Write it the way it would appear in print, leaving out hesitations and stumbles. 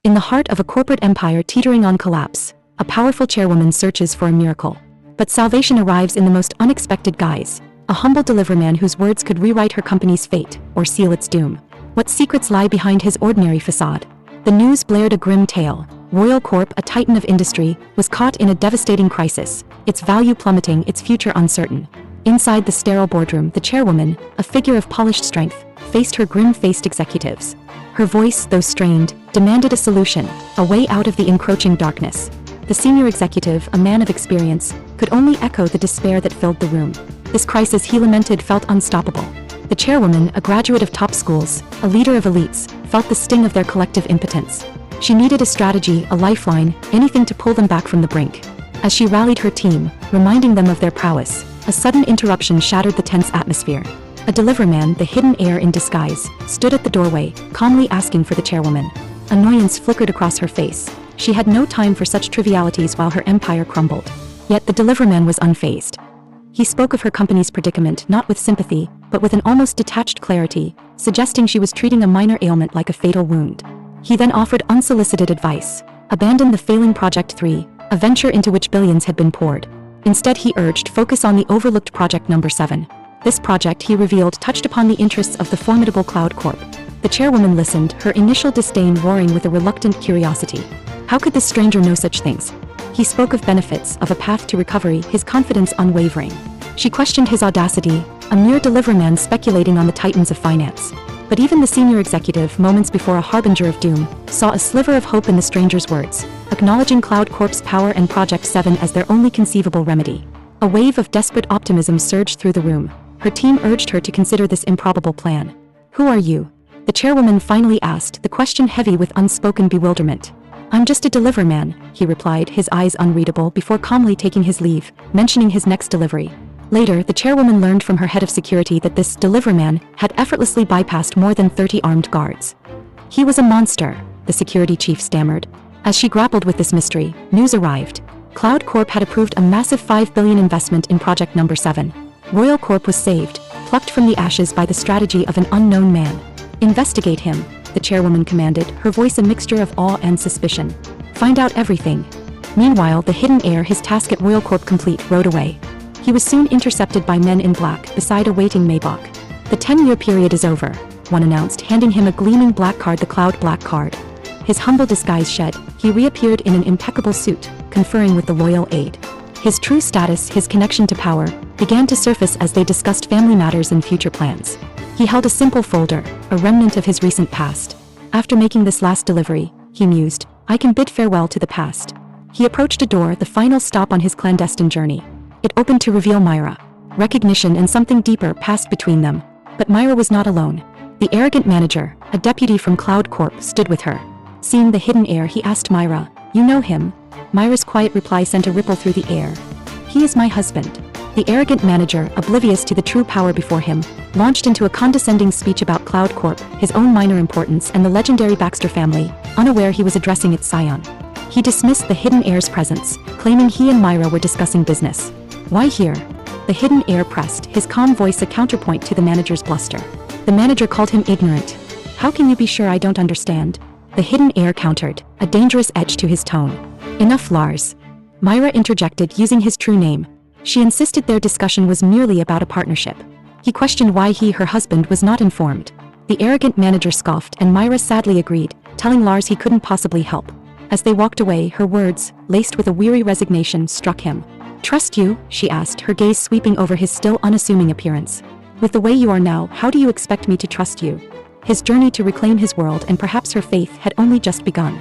In the heart of a corporate empire teetering on collapse, a powerful chairwoman searches for a miracle. But salvation arrives in the most unexpected guise, a humble deliveryman whose words could rewrite her company's fate or seal its doom. What secrets lie behind his ordinary facade? The news blared a grim tale. Royal Corp, a titan of industry, was caught in a devastating crisis, its value plummeting, its future uncertain. Inside the sterile boardroom, the chairwoman, a figure of polished strength, faced her grim-faced executives. Her voice, though strained, demanded a solution, a way out of the encroaching darkness. The senior executive, a man of experience, could only echo the despair that filled the room. This crisis, he lamented, felt unstoppable. The chairwoman, a graduate of top schools, a leader of elites, felt the sting of their collective impotence. She needed a strategy, a lifeline, anything to pull them back from the brink. As she rallied her team, reminding them of their prowess, a sudden interruption shattered the tense atmosphere. A deliveryman, the hidden heir in disguise, stood at the doorway, calmly asking for the chairwoman. Annoyance flickered across her face. She had no time for such trivialities while her empire crumbled. Yet the deliveryman was unfazed. He spoke of her company's predicament not with sympathy, but with an almost detached clarity, suggesting she was treating a minor ailment like a fatal wound. He then offered unsolicited advice. Abandon the failing Project 3, a venture into which billions had been poured. Instead, he urged focus on the overlooked Project Number 7. This project, he revealed, touched upon the interests of the formidable Cloud Corp. The chairwoman listened, her initial disdain roaring with a reluctant curiosity. How could this stranger know such things? He spoke of benefits, of a path to recovery, his confidence unwavering. She questioned his audacity, a mere deliveryman speculating on the titans of finance. But even the senior executive, moments before a harbinger of doom, saw a sliver of hope in the stranger's words, acknowledging Cloud Corp's power and Project 7 as their only conceivable remedy. A wave of desperate optimism surged through the room. Her team urged her to consider this improbable plan. Who are you? The chairwoman finally asked, the question heavy with unspoken bewilderment. I'm just a deliveryman, he replied, his eyes unreadable, before calmly taking his leave, mentioning his next delivery. Later, the chairwoman learned from her head of security that this deliveryman had effortlessly bypassed more than 30 armed guards. He was a monster, the security chief stammered. As she grappled with this mystery, news arrived. Cloud Corp had approved a massive $5 billion investment in Project Number 7. Royal Corp was saved, plucked from the ashes by the strategy of an unknown man. Investigate him, the chairwoman commanded, her voice a mixture of awe and suspicion. Find out everything. Meanwhile, the hidden heir, his task at Royal Corp complete, rode away. He was soon intercepted by men in black beside a waiting Maybach. The 10-year period is over, one announced, handing him a gleaming black card, the Cloud Black card. His humble disguise shed, he reappeared in an impeccable suit, conferring with the loyal aide. His true status, his connection to power, began to surface as they discussed family matters and future plans. He held a simple folder, a remnant of his recent past. After making this last delivery, he mused, I can bid farewell to the past. He approached a door, the final stop on his clandestine journey. It opened to reveal Myra. Recognition and something deeper passed between them. But Myra was not alone. The arrogant manager, a deputy from Cloud Corp, stood with her. Seeing the hidden heir, he asked Myra, You know him? Myra's quiet reply sent a ripple through the air. He is my husband. The arrogant manager, oblivious to the true power before him, launched into a condescending speech about Cloud Corp, his own minor importance, and the legendary Baxter family, unaware he was addressing its scion. He dismissed the hidden heir's presence, claiming he and Myra were discussing business. Why here? The hidden heir pressed, his calm voice a counterpoint to the manager's bluster. The manager called him ignorant. How can you be sure I don't understand? The hidden heir countered, a dangerous edge to his tone. Enough, Lars. Myra interjected, using his true name. She insisted their discussion was merely about a partnership. He questioned why he, her husband, was not informed. The arrogant manager scoffed, and Myra sadly agreed, telling Lars he couldn't possibly help. As they walked away, her words, laced with a weary resignation, struck him. Trust you? She asked, her gaze sweeping over his still unassuming appearance. With the way you are now, how do you expect me to trust you? His journey to reclaim his world and perhaps her faith had only just begun.